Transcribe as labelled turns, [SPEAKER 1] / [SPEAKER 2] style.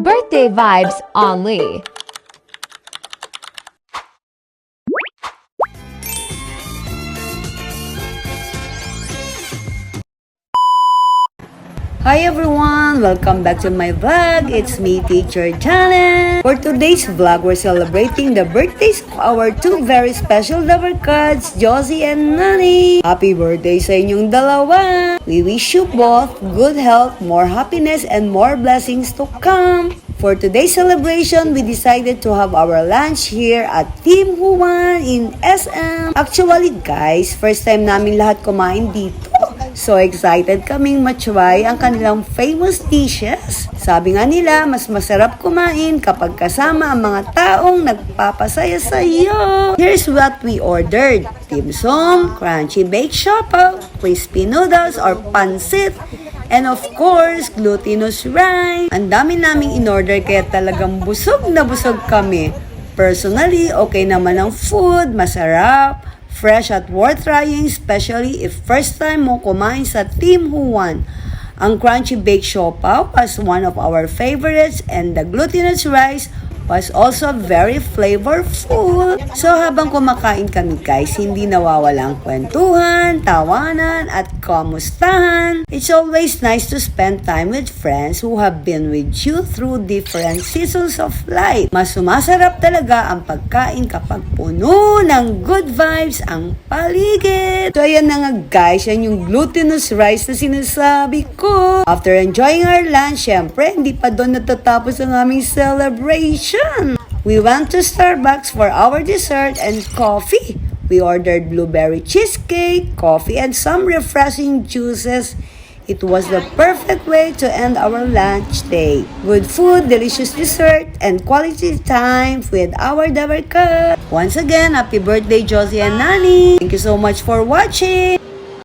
[SPEAKER 1] Birthday vibes only.
[SPEAKER 2] Hi everyone! Welcome back to my vlog. It's me, Teacher Janet. For today's vlog, we're celebrating the birthdays of our two very special lover cards, Josie and Nani. Happy birthday sa inyong dalawa! We wish you both good health, more happiness, and more blessings to come. For today's celebration, we decided to have our lunch here at Team Huwan in SM. Actually guys, first time namin lahat kumain dito. So excited kaming matry ang kanilang famous dishes. Sabi nga nila, mas masarap kumain kapag kasama ang mga taong nagpapasaya sa iyo. Here's what we ordered. Dim sum, crunchy baked siopaw, crispy noodles or pancit, and of course, glutinous rice. Ang dami naming in-order kaya talagang busog na busog kami. Personally, okay naman ang food, masarap, fresh at worth trying, especially if first time mo kumain sa Team Huwan. Ang crunchy baked siopaw was one of our favorites and the glutinous rice was also very flavorful. So habang kumakain kami guys, hindi nawawala ang kwentuhan, tawanan at kamustahan. It's always nice to spend time with friends who have been with you through different seasons of life. Mas sumasarap talaga ang pagkain kapag puno ng good vibes ang paligid. So ayan na nga guys, yan yung glutinous rice na sinasabi ko. After enjoying our lunch, syempre hindi pa doon natatapos ang aming celebration. We went to Starbucks for our dessert and coffee. We ordered blueberry cheesecake, coffee, and some refreshing juices. It was the perfect way to end our lunch day. Good food, delicious dessert, and quality time with our Dabarka. Once again, happy birthday Josie and Nani. Thank you so much for watching.